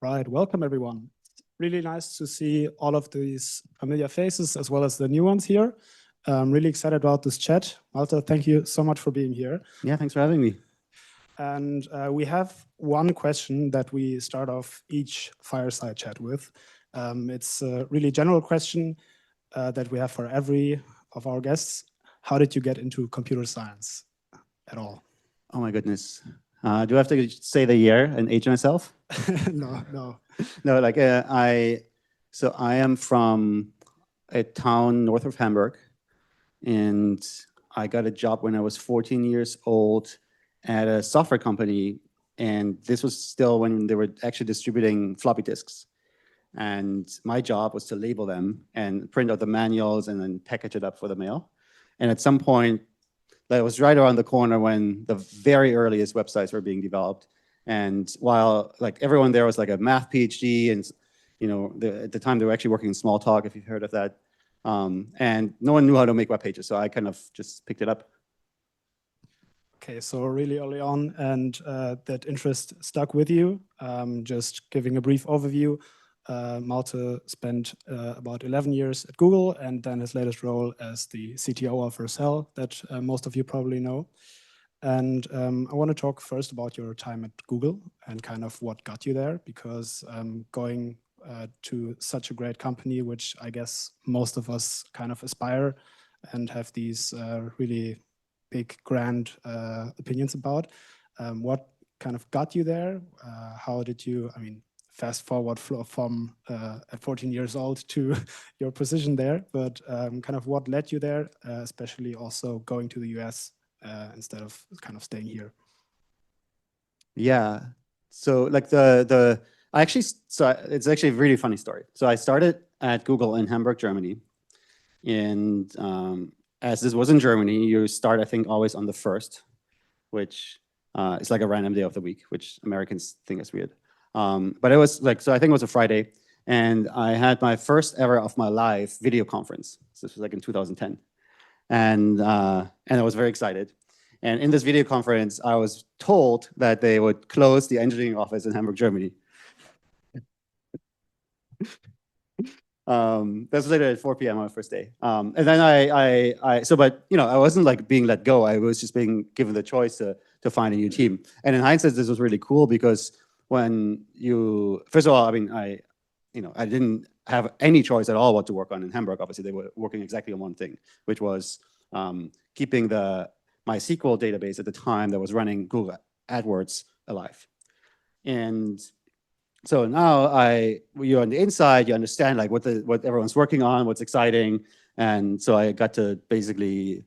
Right, welcome everyone. Really nice to see all of these familiar faces as well as the new ones here. I'm really excited about this chat. Malte, thank you so much for being here. Yeah, thanks for having me. And we have one question that we start off each fireside chat with. It's a really general question that we have for every of our guests. How did you get into computer science at all? Oh my goodness. Do I have to say the year and age myself? No. No, so I am from a town north of Hamburg, and I got a job when I was 14 years old at a software company, and this was still when they were actually distributing floppy disks. And my job was to label them and print out the manuals and then package it up for the mail. And at some point, that was right around the corner when the very earliest websites were being developed. And while everyone there was like a math PhD, and at the time they were actually working in Smalltalk, if you've heard of that, and no one knew how to make web pages, so I kind of just picked it up. Okay, so really early on, and that interest stuck with you. Just giving a brief overview, Malte spent about 11 years at Google, and then his latest role as the CTO of Vercel that most of you probably know. And I want to talk first about your time at Google and kind of what got you there, because going to such a great company, which I guess most of us kind of aspire and have these really big, grand opinions about. What kind of got you there? How did you, fast forward from at 14 years old to your position there, but kind of what led you there, especially also going to the US instead of kind of staying here? Yeah, so it's actually a really funny story. So I started at Google in Hamburg, Germany, and as this was in Germany, you start, I think, always on the 1st, which is like a random day of the week, which Americans think is weird. But it was so I think it was a Friday, and I had my first ever of my life video conference. So this was like in 2010, and I was very excited. And in this video conference, I was told that they would close the engineering office in Hamburg, Germany. That was later at 4 p.m. on my first day. And then I wasn't being let go. I was just being given the choice to find a new team. And in hindsight, this was really cool because first of all, I didn't have any choice at all what to work on in Hamburg. Obviously, they were working exactly on one thing, which was keeping the MySQL database at the time that was running Google AdWords alive. And so now you're on the inside, you understand what everyone's working on, what's exciting. And so I got to basically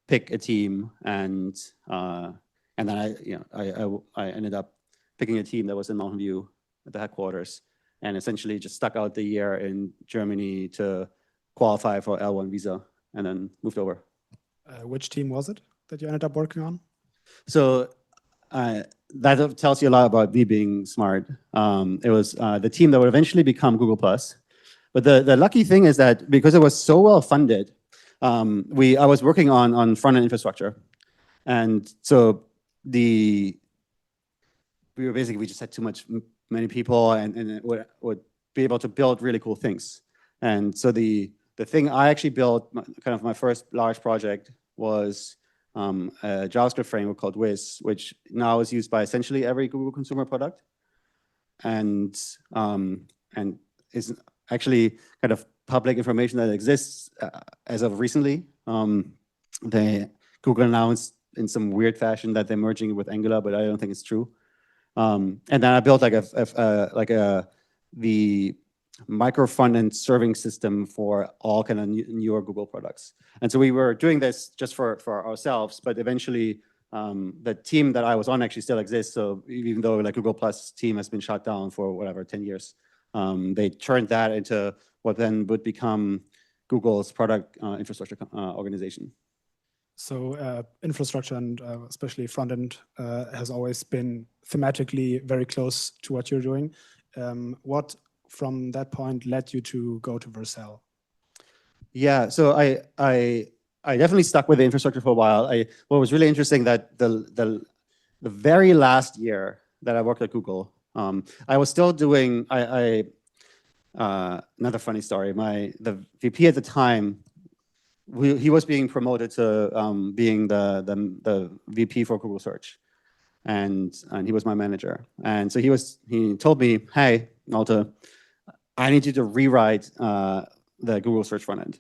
pick a team, and then I ended up picking a team that was in Mountain View at the headquarters, and essentially just stuck out the year in Germany to qualify for L1 visa, and then moved over. Which team was it that you ended up working on? So that tells you a lot about me being smart. It was the team that would eventually become Google+. But the lucky thing is that because it was so well funded, I was working on front-end infrastructure. And so we just had many people, and it would be able to build really cool things. And so the thing I actually built, kind of my first large project, was a JavaScript framework called Wiz, which now is used by essentially every Google consumer product, and is actually kind of public information that exists as of recently. Google announced in some weird fashion that they're merging with Angular, but I don't think it's true. And then I built the micro front-end serving system for all kind of newer Google products. And so we were doing this just for ourselves, but eventually the team that I was on actually still exists. So even though Google Plus team has been shut down for whatever, 10 years, they turned that into what then would become Google's product infrastructure organization. So infrastructure and especially front-end has always been thematically very close to what you're doing. What from that point led you to go to Vercel? Yeah, so I definitely stuck with the infrastructure for a while. What was really interesting that the very last year that I worked at Google, I was still doing, another funny story, the VP at the time, he was being promoted to being the VP for Google Search. And he was my manager. And so he told me, hey, Malte, I need you to rewrite the Google Search front end.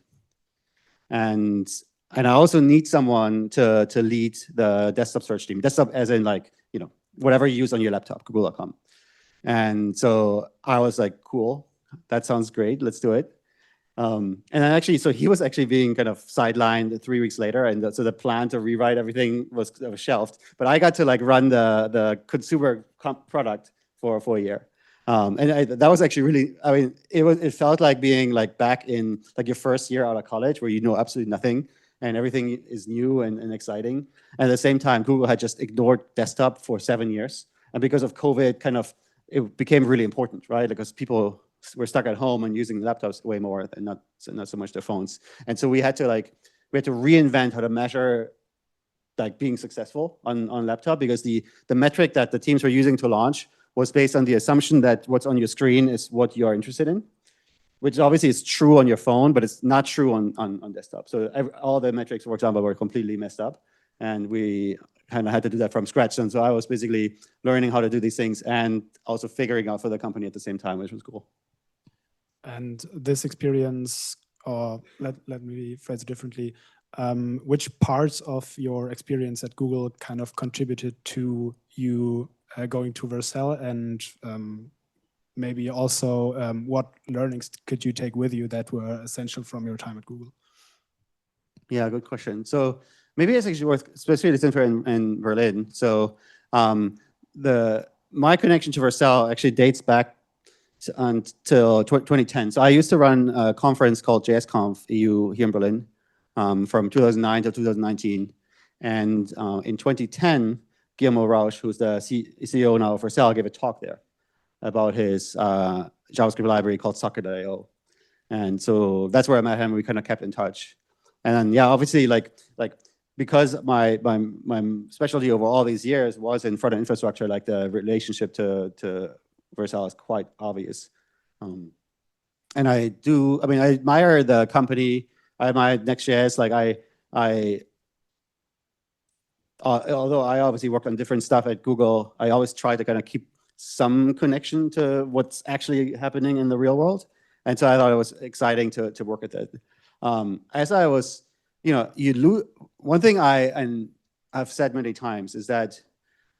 And I also need someone to lead the desktop search team. Desktop as in like, whatever you use on your laptop, google.com. And so I was like, cool, that sounds great, let's do it. And then actually, so he was actually being kind of sidelined 3 weeks later, and so the plan to rewrite everything was shelved. But I got to like run the consumer product for a year. That was actually really, I mean, it felt like being like back in like your first year out of college where you know absolutely nothing and everything is new and exciting. And at the same time, Google had just ignored desktop for 7 years. And because of COVID, it became really important, right? Because people were stuck at home and using laptops way more and not so much their phones. And so we had to reinvent how to measure like being successful on laptop, because the metric that the teams were using to launch was based on the assumption that what's on your screen is what you are interested in, which obviously is true on your phone, but it's not true on desktop. So all the metrics, for example, were completely messed up. And we kind of had to do that from scratch. And so I was basically learning how to do these things and also figuring out for the company at the same time, which was cool. And this experience, or let me phrase it differently, which parts of your experience at Google kind of contributed to you going to Vercel, and maybe also what learnings could you take with you that were essential from your time at Google? Yeah, good question. So maybe it's actually worth, especially the center in Berlin. So my connection to Vercel actually dates back until 2010. So I used to run a conference called JSConf EU here in Berlin from 2009 to 2019. And in 2010, Guillermo Rausch, who's the CEO now of Vercel, gave a talk there about his JavaScript library called Socket.io. And so that's where I met him. We kind of kept in touch. And then, yeah, obviously, like because my specialty over all these years was in front-end infrastructure, like the relationship to Vercel is quite obvious. And I admire the company. I admire Next.js. Although I obviously worked on different stuff at Google, I always try to kind of keep some connection to what's actually happening in the real world. And so I thought it was exciting to work at that. As I was, one thing I've said many times is that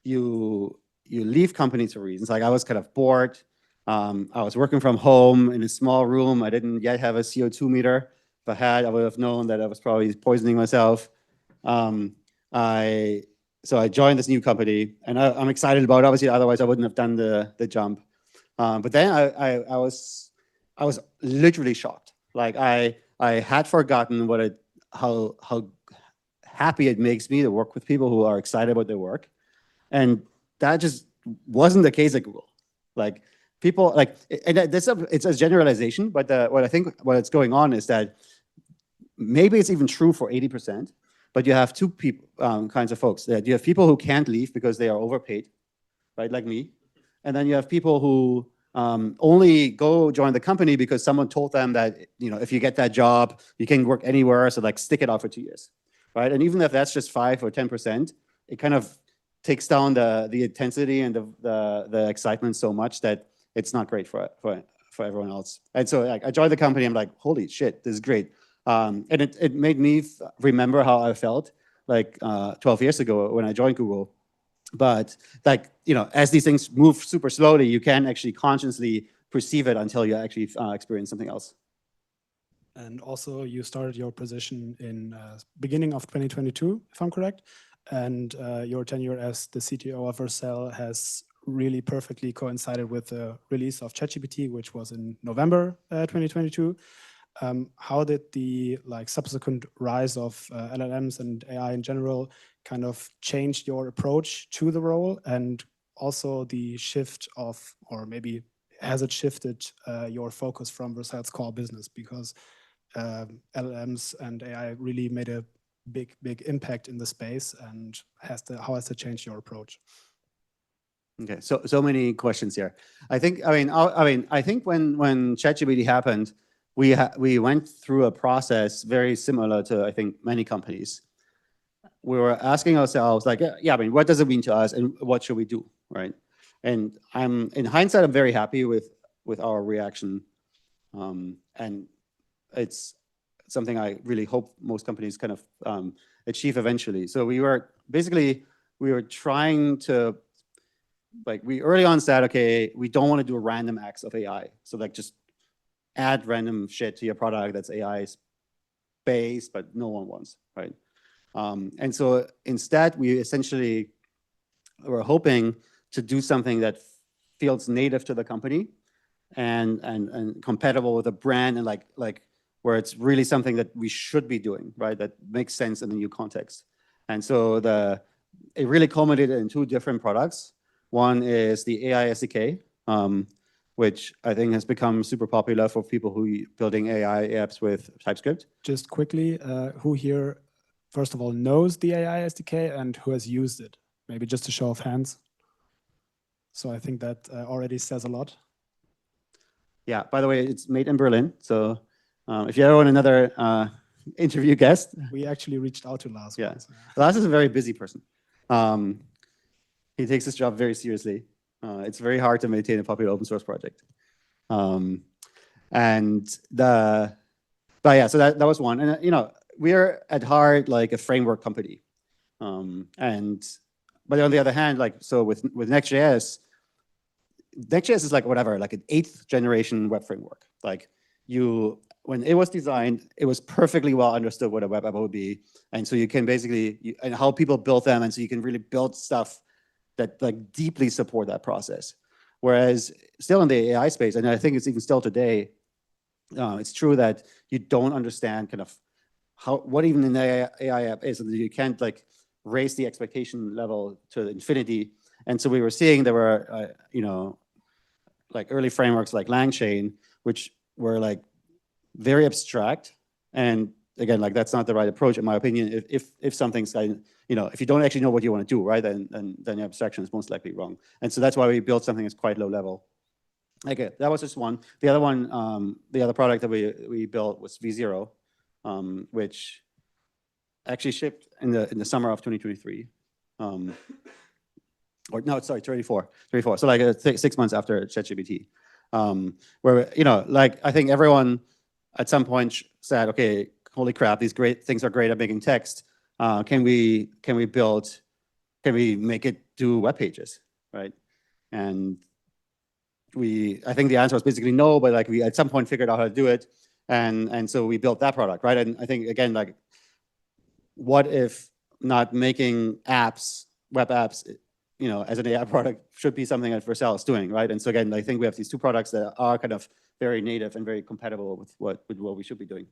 you leave companies for reasons. Like I was kind of bored. I was working from home in a small room. I didn't yet have a CO2 meter. If I had, I would have known that I was probably poisoning myself. So I joined this new company, and I'm excited about it. Obviously, otherwise I wouldn't have done the jump. But then I was literally shocked. Like I had forgotten how happy it makes me to work with people who are excited about their work, and that just wasn't the case at Google. Like people like, and it's a generalization, but what I think what's going on is that maybe it's even true for 80%. But you have two kinds of folks. That you have people who can't leave because they are overpaid, right, like me. And then you have people who only go join the company because someone told them that, if you get that job, you can work anywhere, so like stick it out for 2 years, right? And even if that's just 5 or 10%, it kind of takes down the intensity and the excitement so much that it's not great for everyone else. And so I joined the company, I'm like, holy shit, this is great. And it made me remember how I felt like 12 years ago when I joined Google. But as these things move super slowly, you can't actually consciously perceive it until you actually experience something else. And also you started your position in beginning of 2022, if I'm correct. And your tenure as the CTO of Vercel has really perfectly coincided with the release of ChatGPT, which was in November 2022. How did the subsequent rise of LLMs and AI in general kind of change your approach to the role, and also the shift of, or maybe has it shifted your focus from Vercel's core business, because LLMs and AI really made a big impact in the space, and how has it changed your approach? Okay, so many questions here. I think when ChatGPT happened, we went through a process very similar to, I think, many companies. We were asking ourselves, like, yeah, I mean, what does it mean to us, and what should we do, right? And in hindsight, I'm very happy with our reaction, and it's something I really hope most companies kind of achieve eventually. So we were trying to, like, we early on said, okay, we don't want to do random acts of AI. So like just add random shit to your product that's AI based, but no one wants, right? And so instead, we essentially were hoping to do something that feels native to the company and compatible with the brand, and like where it's really something that we should be doing, right? That makes sense in the new context. And so it really culminated in two different products. One is the AI SDK, which I think has become super popular for people who are building AI apps with TypeScript. Just quickly, who here, first of all, knows the AI SDK and who has used it? Maybe just a show of hands. So I think that already says a lot. Yeah, by the way, it's made in Berlin. So if you ever want another interview guest. We actually reached out to Lars. Yeah, once. Lars is a very busy person. He takes his job very seriously. It's very hard to maintain a popular open source project. But yeah, so that was one. And we're at heart like a framework company. But on the other hand, like, so with Next.js is like whatever, like an 8th generation web framework. Like when it was designed, it was perfectly well understood what a web app would be. And so you can basically, and how people build them. And so you can really build stuff that like deeply support that process. Whereas still in the AI space, and I think it's even still today, it's true that you don't understand kind of what even an AI app is, and you can't like raise the expectation level to infinity. And so we were seeing there were, like early frameworks like LangChain, which were like very abstract. And again, like that's not the right approach, in my opinion. If something's like, if you don't actually know what you want to do, right, then your abstraction is most likely wrong. And so that's why we built something that's quite low level. Okay, that was just one. The other one, the other product that we built was V0, which actually shipped in the summer of 2023. Or no, sorry, 34. So like 6 months after ChatGPT, where like I think everyone at some point said, okay, holy crap, these great things are great at making text. Can we make it do web pages, right? And I think the answer was basically no, but like we at some point figured out how to do it, and so we built that product, right? And I think again, like, what if not making apps, web apps, as an AI product should be something that Vercel is doing, right? And so again, I think we have these two products that are kind of very native and very compatible with what we should be doing.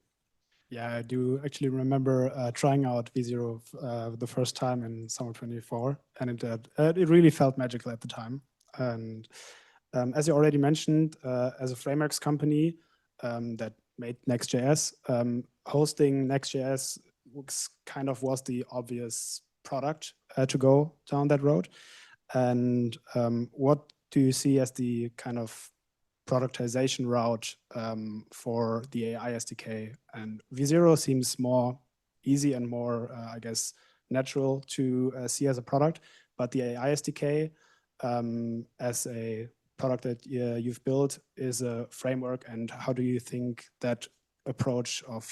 Yeah, I do actually remember trying out V0 the first time in summer 24, and it really felt magical at the time. And as you already mentioned, as a frameworks company that made Next.js, hosting Next.js was the obvious product to go down that road. And what do you see as the kind of productization route for the AI SDK? And V0 seems more easy and more, I guess, natural to see as a product, but the AI SDK as a product that you've built is a framework. And how do you think that approach of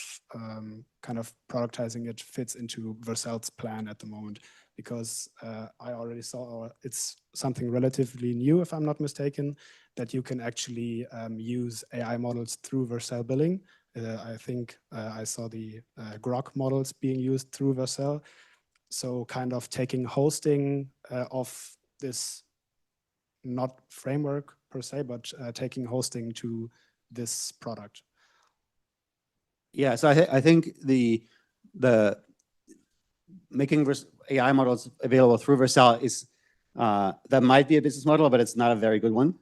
kind of productizing it fits into Vercel's plan at the moment? Because I already saw it's something relatively new, if I'm not mistaken, that you can actually use AI models through Vercel billing. I think I saw the Grok models being used through Vercel. So kind of taking hosting of this, not framework per se, but taking hosting to this product. Yeah, so I think the making AI models available through Vercel is that might be a business model, but it's not a very good one.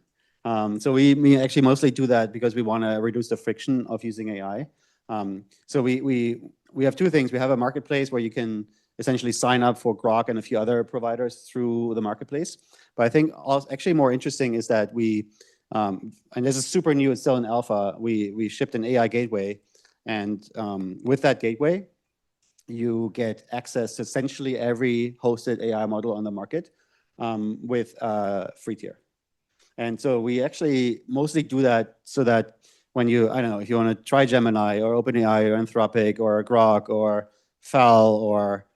So we actually mostly do that because we want to reduce the friction of using AI. So we have two things. We have a marketplace where you can essentially sign up for Grok and a few other providers through the marketplace. But I think actually more interesting is that we, and this is super new, it's still in alpha, we shipped an AI gateway, and with that gateway, you get access to essentially every hosted AI model on the market with a free tier. And so we actually mostly do that so that when you, I don't know, if you want to try Gemini or OpenAI or Anthropic or Grok or FAL or,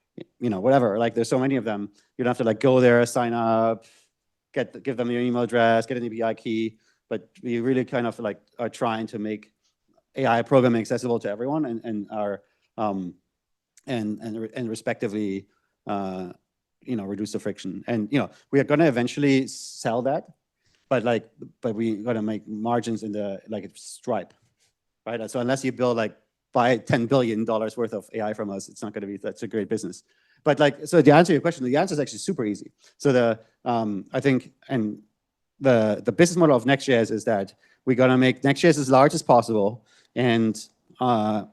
you know, whatever, like there's so many of them, you don't have to like go there, sign up, give them your email address, get an API key, but we really kind of like are trying to make AI programming accessible to everyone and are, and respectively, you know, reduce the friction. And, you know, we are going to eventually sell that, but we got to make margins in the, like Stripe, right? So unless you build like, buy $10 billion worth of AI from us, it's not going to be such a great business. But like, so to answer your question, the answer is actually super easy. So the, I think, and the business model of Next.js is that we're going to make Next.js as large as possible, and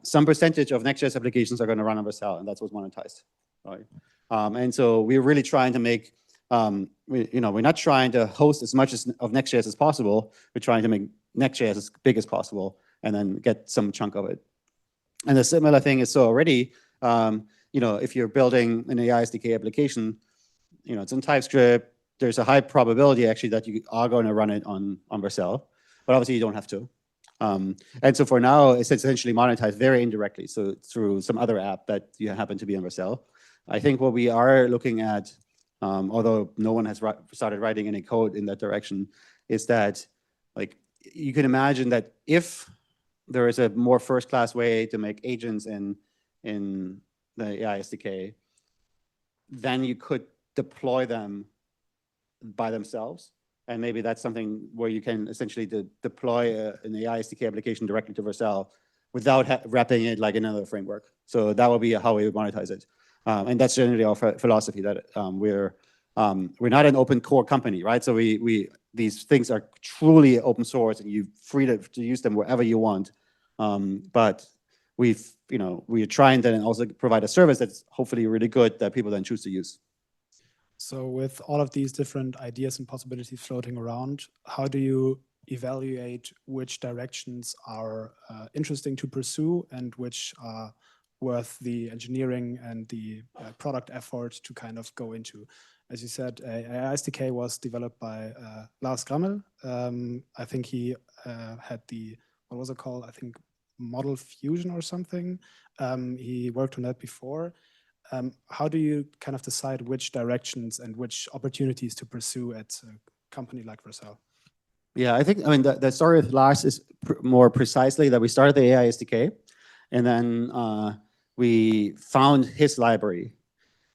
some percentage of Next.js applications are going to run on Vercel, and that's what's monetized, right? And so we're really trying to make, you know, we're not trying to host as much of Next.js as possible. We're trying to make Next.js as big as possible, and then get some chunk of it. And the similar thing is, so already, you know, if you're building an AI SDK application, you know, it's in TypeScript, there's a high probability actually that you are going to run it on Vercel, but obviously you don't have to. And so for now, it's essentially monetized very indirectly, so through some other app that you happen to be on Vercel. I think what we are looking at, although no one has started writing any code in that direction, is that like you can imagine that if there is a more first-class way to make agents in the AI SDK, then you could deploy them by themselves. And maybe that's something where you can essentially deploy an AI SDK application directly to Vercel without wrapping it like another framework. So that will be how we would monetize it. And that's generally our philosophy, that we're not an open core company, right? So these things are truly open source, and you're free to use them wherever you want. But we're trying to also provide a service that's hopefully really good that people then choose to use. So with all of these different ideas and possibilities floating around, how do you evaluate which directions are interesting to pursue and which are worth the engineering and the product effort to kind of go into? As you said, AI SDK was developed by Lars Grammel. I think he had the, what was it called? I think Model Fusion or something. He worked on that before. How do you kind of decide which directions and which opportunities to pursue at a company like Vercel? Yeah, I think, I mean, the story with Lars is more precisely that we started the AI SDK, and then we found his library,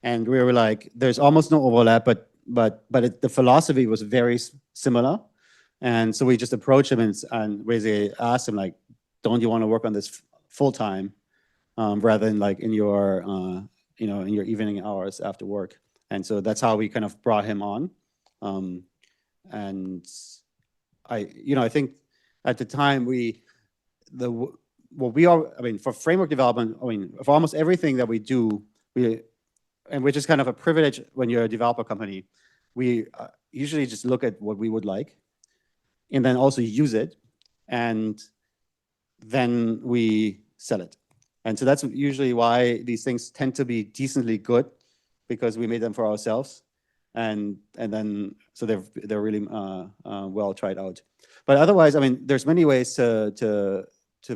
and we were like, there's almost no overlap, but the philosophy was very similar. And so we just approached him and basically asked him, like, don't you want to work on this full time rather than like in your in your evening hours after work? And so that's how we kind of brought him on. And I think at the time for framework development, for almost everything that we do, and which is kind of a privilege when you're a developer company, we usually just look at what we would like and then also use it, and then we sell it. And so that's usually why these things tend to be decently good, because we made them for ourselves, and then so they're really well tried out. But otherwise, I mean, there's many ways to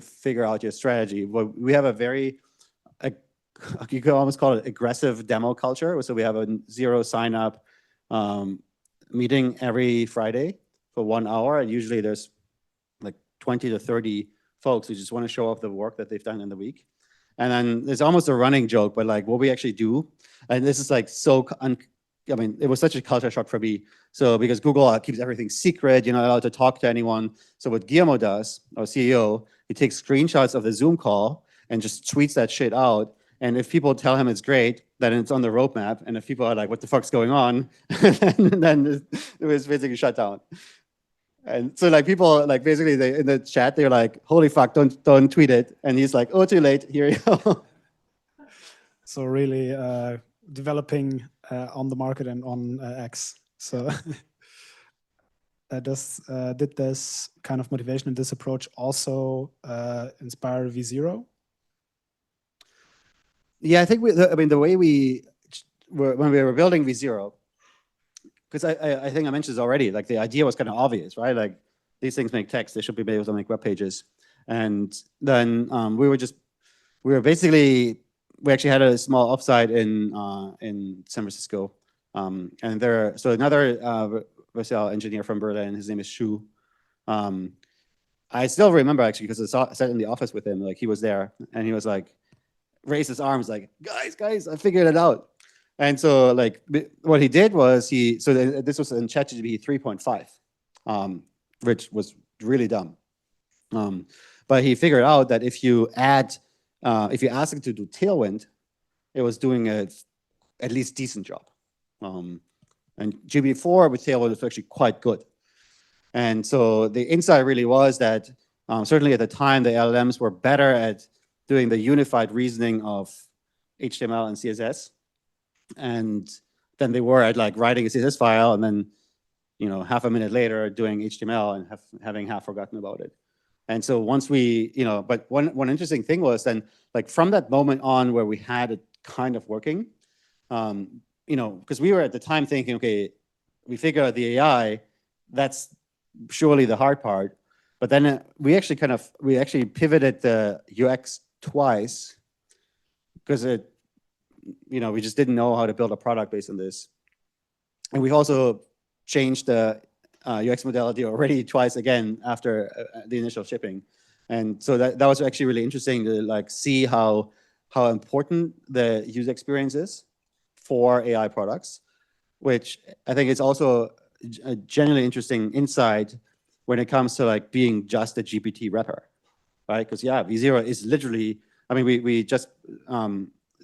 figure out your strategy. Well, we have a very, you could almost call it aggressive demo culture. So we have a zero sign up meeting every Friday for 1 hour, and usually there's like 20 to 30 folks who just want to show off the work that they've done in the week. And then there's almost a running joke, but like what we actually do, and this is like it was such a culture shock for me. So because Google keeps everything secret, you're not allowed to talk to anyone. So what Guillermo does, our CEO, he takes screenshots of the Zoom call and just tweets that shit out. And if people tell him it's great, then it's on the roadmap. And if people are like, what the fuck's going on? then it was basically shut down. And so like people, like basically in the chat, they're like, holy fuck, don't tweet it. And he's like, oh, too late, here you go. So really developing on the market and on X. So did this kind of motivation and this approach also inspire V0? Yeah, I think I mean, the way when we were building V0, because I think I mentioned this already, like the idea was kind of obvious, right? Like these things make text, they should be able to make web pages. And then we actually had a small offsite in San Francisco. And so another Vercel engineer from Berlin, his name is Shu. I still remember actually, because I sat in the office with him, like he was there and he was like, raised his arms like, guys, I figured it out. And so like what he did was this was in ChatGPT 3.5, which was really dumb. But he figured out that if you ask it to do Tailwind, it was doing at least decent job. And GPT-4 with Tailwind was actually quite good. And so the insight really was that certainly at the time, the LLMs were better at doing the unified reasoning of HTML and CSS, and then they were at like writing a CSS file and then, half a minute later doing HTML and having half forgotten about it. And so once we, but one interesting thing was then, like from that moment on where we had it kind of working, because we were at the time thinking, okay, we figure out the AI, that's surely the hard part. But then we actually pivoted the UX twice because we just didn't know how to build a product based on this. And we've also changed the UX modality already twice again after the initial shipping. And so that was actually really interesting to like see how important the user experience is for AI products, which I think is also a genuinely interesting insight when it comes to like being just a GPT wrapper, right? Because yeah, V0 is literally, I mean, we just,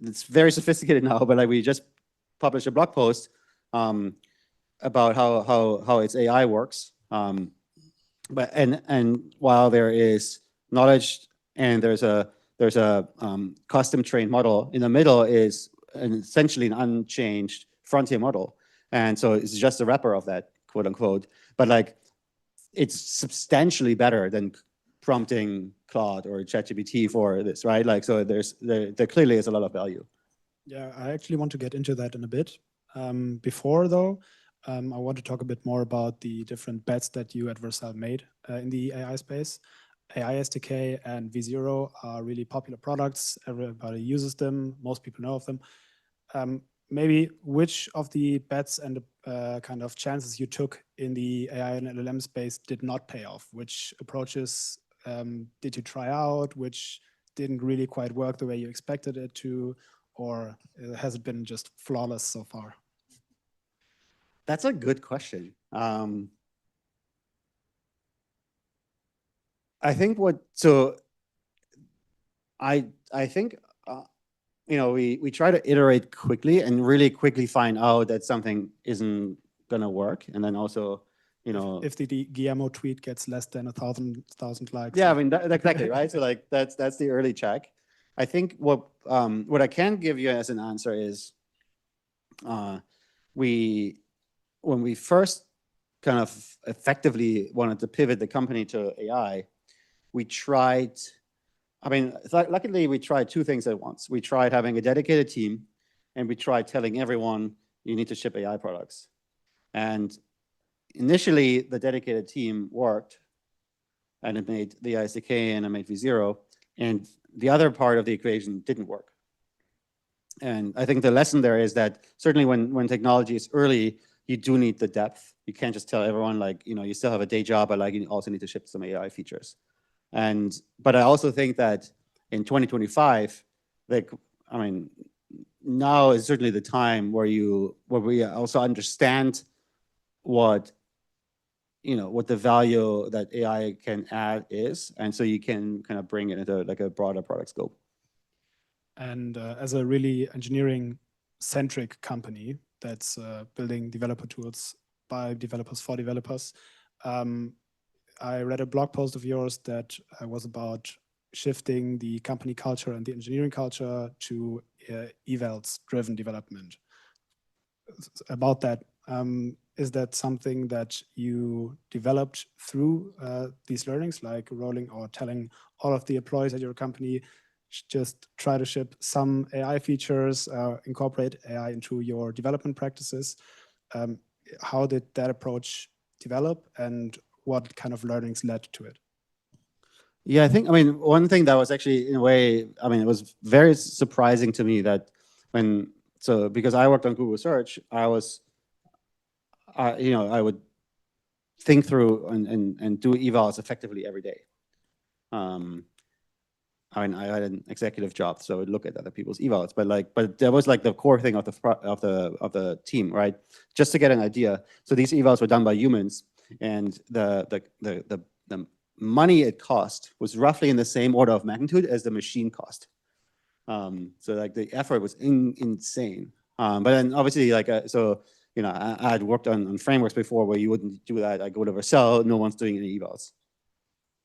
it's very sophisticated now, but like we just published a blog post about how its AI works. But while there is knowledge and there's a custom trained model, in the middle is essentially an unchanged frontier model. And so it's just a wrapper of that, quote unquote. But like, it's substantially better than prompting Claude or ChatGPT for this, right? Like, so there clearly is a lot of value. Yeah, I actually want to get into that in a bit. Before though, I want to talk a bit more about the different bets that you at Vercel made in the AI space. AI SDK and V0 are really popular products. Everybody uses them. Most people know of them. Maybe which of the bets and kind of chances you took in the AI and LLM space did not pay off? Which approaches did you try out? Which didn't really quite work the way you expected it to? Or has it been just flawless so far? That's a good question. I think I think we try to iterate quickly and really quickly find out that something isn't gonna work, and then also if the Guillermo tweet gets less than 1,000 likes. Yeah, I mean exactly, right? So like that's the early check. I think what I can give you as an answer is when we first kind of effectively wanted to pivot the company to AI, we tried, I mean, luckily we tried two things at once. We tried having a dedicated team, and we tried telling everyone you need to ship AI products. And initially, the dedicated team worked, and it made the SDK and it made V0, and the other part of the equation didn't work. And I think the lesson there is that certainly when technology is early, you do need the depth. You can't just tell everyone like, you still have a day job, but like you also need to ship some AI features. But I also think that in 2025, now is certainly the time where we also understand what the value that AI can add is, and so you can kind of bring it into like a broader product scope. And as a really engineering-centric company that's building developer tools by developers for developers, I read a blog post of yours that was about shifting the company culture and the engineering culture to evals-driven development. About that, is that something that you developed through these learnings, like rolling or telling all of the employees at your company, just try to ship some AI features, incorporate AI into your development practices? How did that approach develop, and what kind of learnings led to it? Yeah, I mean, one thing that was actually, in a way, I mean, it was very surprising to me that because I worked on Google Search, I would think through and do evals effectively every day. I mean, I had an executive job, so I would look at other people's evals, but that was like the core thing of the team, right? Just to get an idea. So these evals were done by humans, and the money it cost was roughly in the same order of magnitude as the machine cost. So like the effort was insane. But then obviously, like I had worked on frameworks before where you wouldn't do that. I go to Vercel, no one's doing any evals,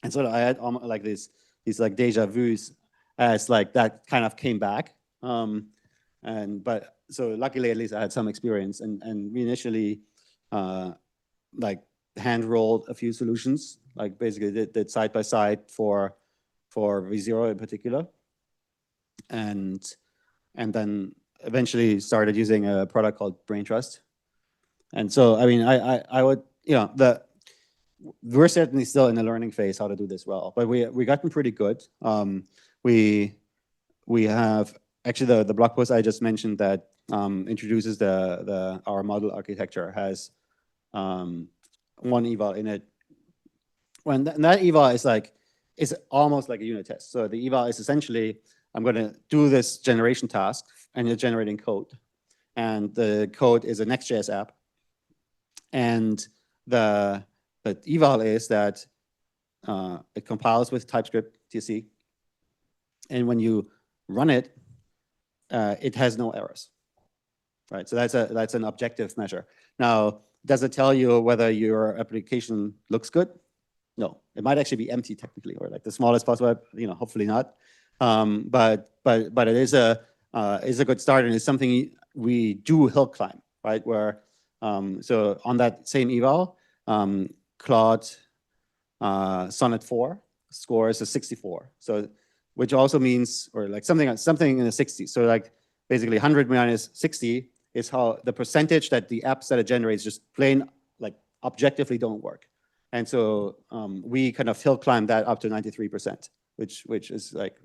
and so I had like these like deja vus as like that kind of came back. But so luckily at least I had some experience, and we initially like hand rolled a few solutions, like basically did side by side for V0 in particular, and then eventually started using a product called Brain Trust. And so I mean I would, we're certainly still in the learning phase how to do this well, but we gotten pretty good. We have actually the blog post I just mentioned that introduces our model architecture has one eval in it. When that eval is almost like a unit test. So the eval is essentially, I'm going to do this generation task, and you're generating code, and the code is a Next.js app, and the eval is that it compiles with TypeScript TC, and when you run it, it has no errors, right? So that's an objective measure. Now, does it tell you whether your application looks good? No, it might actually be empty technically, or like the smallest possible, hopefully not. But it is a good start, and it's something we do hill climb, right? Where so on that same eval, Claude Sonnet 4 score is a 64. So which also means, or like something in the 60s. So like basically 100 minus 60 is how the percentage that the apps that it generates just plain like objectively don't work. And so we kind of hill climb that up to 93%, which is like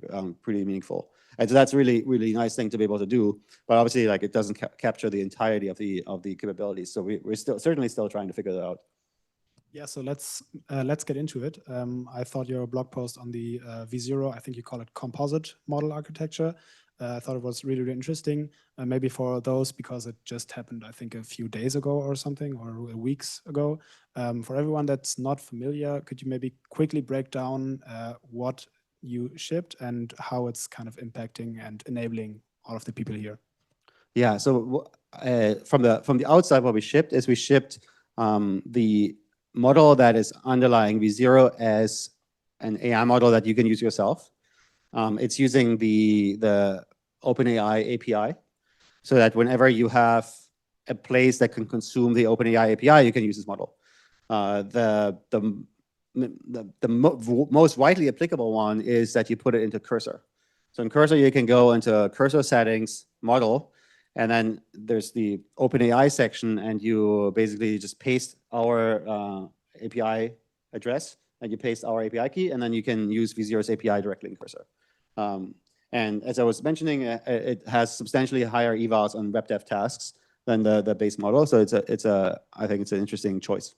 pretty meaningful. And so that's really, really nice thing to be able to do. But obviously, like it doesn't capture the entirety of the capabilities. So we're certainly still trying to figure that out. Yeah, so let's get into it. I thought your blog post on the V0, I think you call it composite model architecture. I thought it was really, really interesting. Maybe for those, because it just happened, I think, a few days ago or something, or weeks ago. For everyone that's not familiar, could you maybe quickly break down what you shipped and how it's kind of impacting and enabling all of the people here? Yeah, so from the outside, what we shipped is the model that is underlying V0 as an AI model that you can use yourself. It's using the OpenAI API, so that whenever you have a place that can consume the OpenAI API, you can use this model. The most widely applicable one is that you put it into Cursor. So in Cursor, you can go into Cursor settings, model, and then there's the OpenAI section, and you basically just paste our API address, and you paste our API key, and then you can use V0's API directly in Cursor. And as I was mentioning, it has substantially higher evals on web dev tasks than the base model. So I think it's an interesting choice.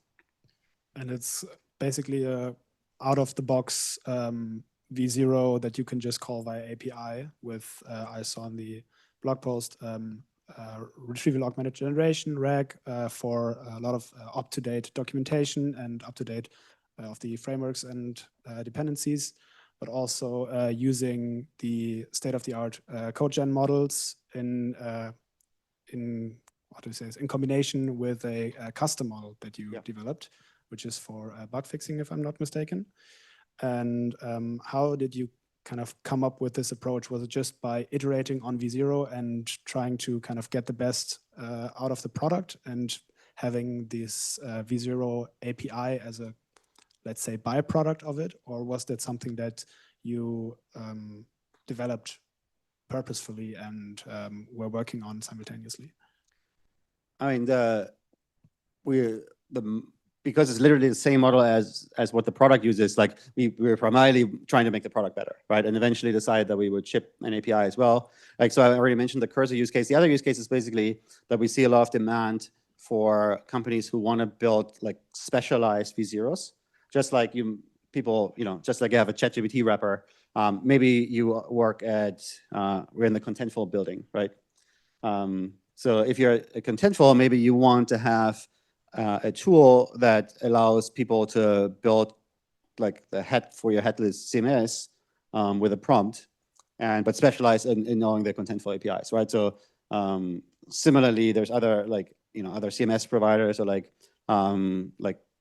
And it's basically a out-of-the-box V0 that you can just call via API with, I saw on the blog post, retrieval augmented generation, RAG, for a lot of up-to-date documentation and up-to-date of the frameworks and dependencies, but also using the state-of-the-art code gen models in combination with a custom model that you developed, which is for bug fixing, if I'm not mistaken. And how did you kind of come up with this approach? Was it just by iterating on V0 and trying to kind of get the best out of the product and having this V0 API as a, let's say, byproduct of it? Or was that something that you developed purposefully and were working on simultaneously? I mean, because it's literally the same model as what the product uses, like we were primarily trying to make the product better, right? And eventually decided that we would ship an API as well. Like, so I already mentioned the cursor use case. The other use case is basically that we see a lot of demand for companies who want to build like specialized V0s, just like people, just like you have a ChatGPT wrapper. Maybe you work at, we're in the Contentful building, right? So if you're a Contentful, maybe you want to have a tool that allows people to build like the head for your headless CMS with a prompt, but specialize in knowing the Contentful APIs, right? So similarly, there's other like other CMS providers or like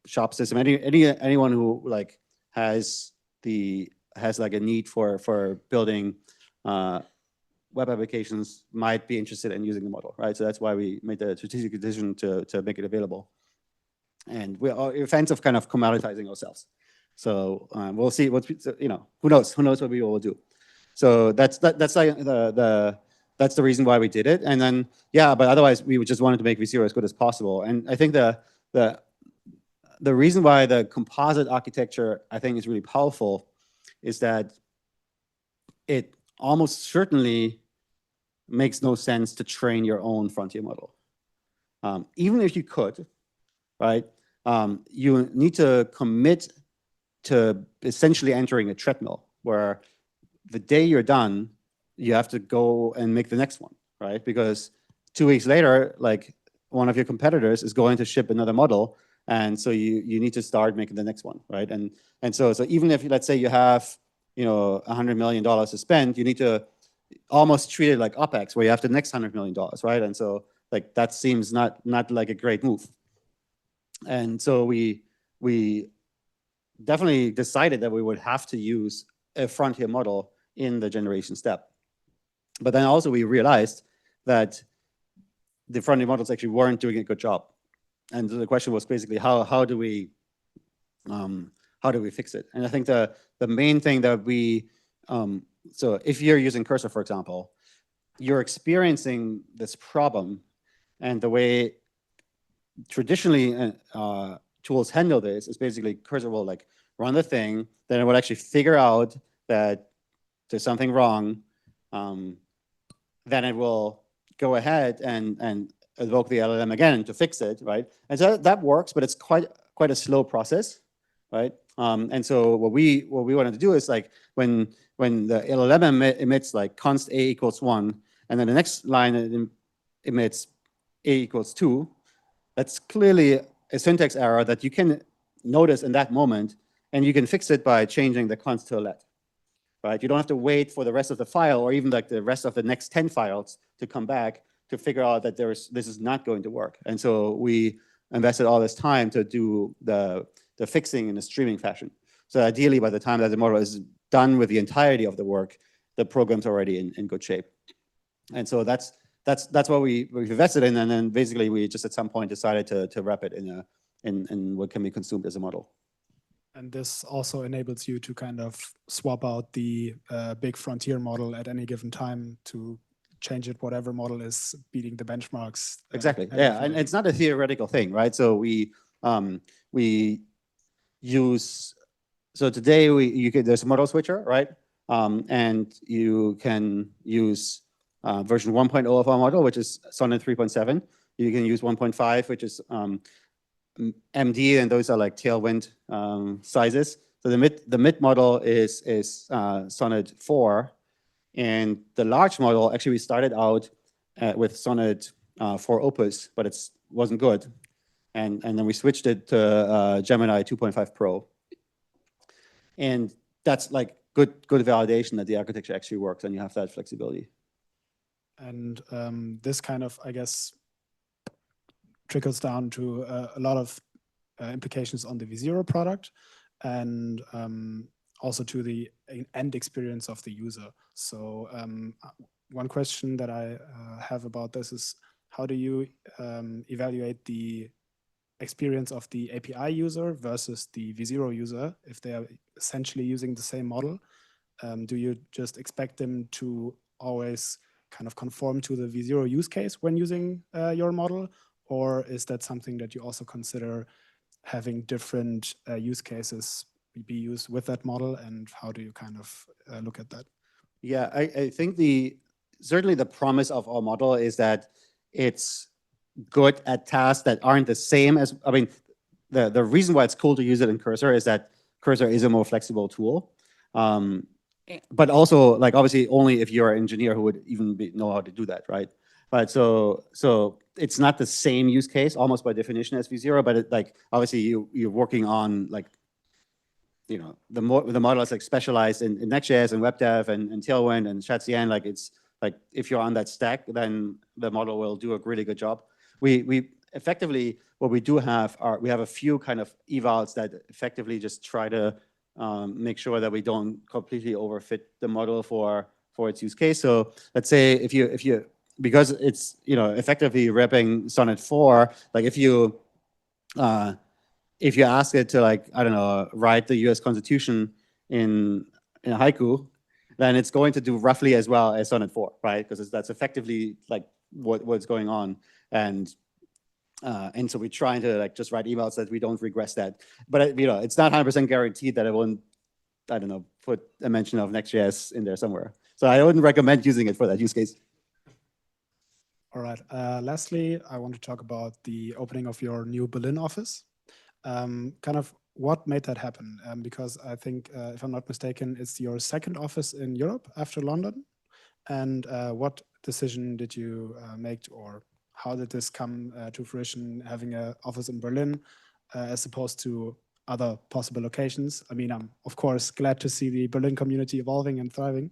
shop system. Anyone who like has like a need for building web applications might be interested in using the model, right? So that's why we made the strategic decision to make it available. And we are fans of kind of commoditizing ourselves. So we'll see what who knows what we will do. So that's like that's the reason why we did it. And then but otherwise we just wanted to make V0 as good as possible. And I think the reason why the composite architecture I think is really powerful is that it almost certainly makes no sense to train your own frontier model. Even if you could, right? You need to commit to essentially entering a treadmill where the day you're done, you have to go and make the next one, right? Because 2 weeks later, like one of your competitors is going to ship another model, and so you need to start making the next one, right? And so even if let's say you have $100 million to spend, you need to almost treat it like OpEx, where you have the next $100 million, right? And so like that seems not like a great move. And so we definitely decided that we would have to use a frontier model in the generation step. But then also we realized that the frontier models actually weren't doing a good job. And the question was basically how do we fix it? And I think the main thing that we so if you're using Cursor, for example, you're experiencing this problem, and the way traditionally tools handle this is basically Cursor will like run the thing, then it will actually figure out that there's something wrong, then it will go ahead and evoke the LLM again to fix it, right? And so that works, but it's quite a slow process, right? And so what we wanted to do is like when the LLM emits like const a equals 1, and then the next line it emits a equals 2, that's clearly a syntax error that you can notice in that moment, and you can fix it by changing the const to a let, right? You don't have to wait for the rest of the file or even like the rest of the next 10 files to come back to figure out that this is not going to work. And so we invested all this time to do the fixing in a streaming fashion. So ideally, by the time that the model is done with the entirety of the work, the program's already in good shape. And so that's what we've invested in, and then basically we just at some point decided to wrap it in what can be consumed as a model. And this also enables you to kind of swap out the big frontier model at any given time to change it, whatever model is beating the benchmarks. Exactly, yeah, and it's not a theoretical thing, right? So we use, so today there's a model switcher, right? And you can use version 1.0 of our model, which is Sonnet 3.7. You can use 1.5, which is MD, and those are like tailwind sizes. So the mid model is Sonnet 4, and the large model, actually we started out with Sonnet 4 Opus, but it wasn't good. And then we switched it to Gemini 2.5 Pro. And that's like good validation that the architecture actually works and you have that flexibility. And this kind of, I guess, trickles down to a lot of implications on the V0 product. And also to the end experience of the user. So one question that I have about this is, how do you evaluate the experience of the API user versus the V0 user if they are essentially using the same model? Do you just expect them to always kind of conform to the V0 use case when using your model? Or is that something that you also consider having different use cases be used with that model? And how do you kind of look at that? Yeah, I think certainly the promise of our model is that it's good at tasks that aren't the same as, I mean, the reason why it's cool to use it in Cursor is that Cursor is a more flexible tool. But also, like, obviously only if you're an engineer who would even know how to do that, right? But so it's not the same use case almost by definition as V0, but like obviously you're working on like, you know, the model is like specialized in Next.js and web dev and Tailwind and ChatCN. Like it's like if you're on that stack, then the model will do a really good job. We effectively, what we do have are, we have a few kind of evals that effectively just try to make sure that we don't completely overfit the model for its use case. So let's say if you because it's, you know, effectively repping Sonnet 4, like if you ask it to, like, I don't know, write the US Constitution in haiku, then it's going to do roughly as well as Sonnet 4, right? Because that's effectively like what's going on. And so we're trying to like just write emails that we don't regress that. But you know, it's not 100% guaranteed that it won't, I don't know, put a mention of Next.js in there somewhere. So I wouldn't recommend using it for that use case. All right. Lastly, I want to talk about the opening of your new Berlin office. Kind of what made that happen? Because I think, if I'm not mistaken, it's your second office in Europe after London. And what decision did you make, or how did this come to fruition, having an office in Berlin as opposed to other possible locations? I mean, I'm of course glad to see the Berlin community evolving and thriving,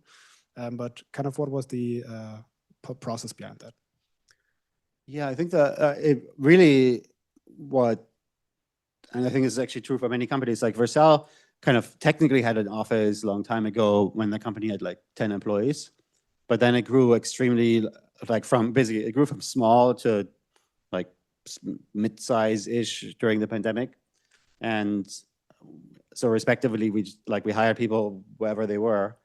but kind of what was the process behind that? Yeah, I think that it really and I think it's actually true for many companies, like Vercel kind of technically had an office a long time ago when the company had like 10 employees, but then it grew extremely, like it grew from small to like mid-size-ish during the pandemic. And so respectively, we hired people wherever they were.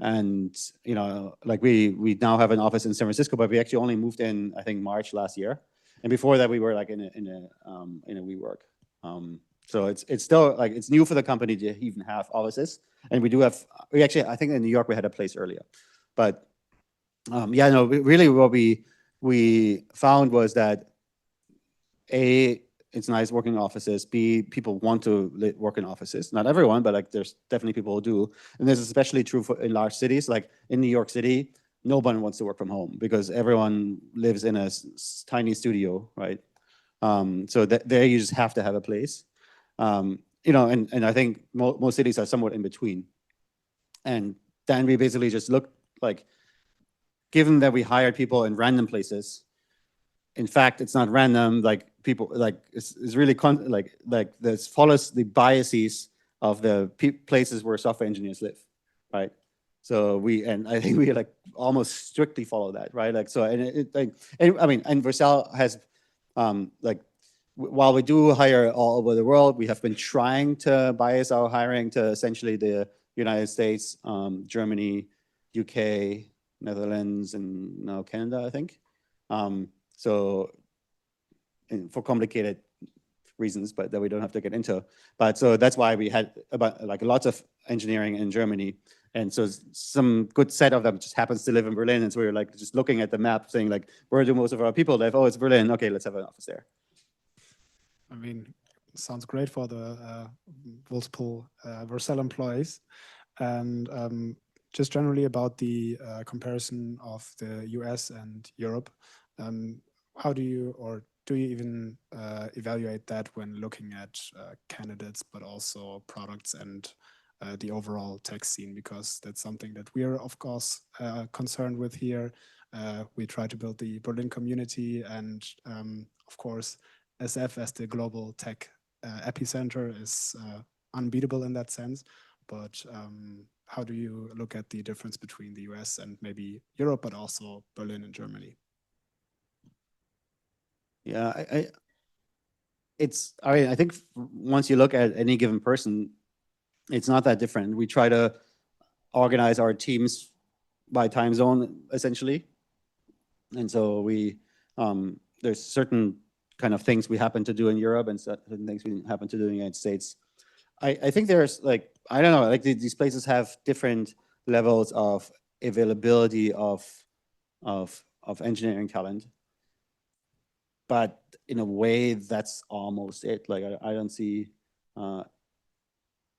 And, you know, like we now have an office in San Francisco, but we actually only moved in, I think, March last year. And before that, we were like in a WeWork. So it's still like, it's new for the company to even have offices. And we actually, I think in New York, we had a place earlier. But yeah, no, really what we found was that A, it's nice working in offices. B, people want to work in offices. Not everyone, but like there's definitely people who do. And this is especially true in large cities. Like in New York City, nobody wants to work from home because everyone lives in a tiny studio, right? So there you just have to have a place. You know, and I think most cities are somewhat in between. And then we basically just looked like, given that we hired people in random places, in fact, it's not random. Like people, like it's really like this follows the biases of the places where software engineers live, right? So and I think we like almost strictly follow that, right? Like so, and I mean, and Vercel has like while we do hire all over the world, we have been trying to bias our hiring to essentially the United States, Germany, UK, Netherlands, and now Canada, I think. So for complicated reasons, but that we don't have to get into. But so that's why we had about like lots of engineering in Germany. And so some good set of them just happens to live in Berlin. And so we were like just looking at the map saying like, where do most of our people live? Oh, it's Berlin. Okay, let's have an office there. I mean, sounds great for the multiple Vercel employees. And just generally about the comparison of the US and Europe, how do you, or do you even evaluate that when looking at candidates, but also products and the overall tech scene? Because that's something that we are, of course, concerned with here. We try to build the Berlin community, and of course, SF as the global tech epicenter is unbeatable in that sense. but how do you look at the difference between the US and maybe Europe, but also Berlin and Germany? Yeah, I think once you look at any given person, it's not that different. We try to organize our teams by time zone, essentially. And so there's certain kind of things we happen to do in Europe and certain things we happen to do in the United States. I think there's like, I don't know, like these places have different levels of availability of engineering talent. But in a way, that's almost it. Like I don't see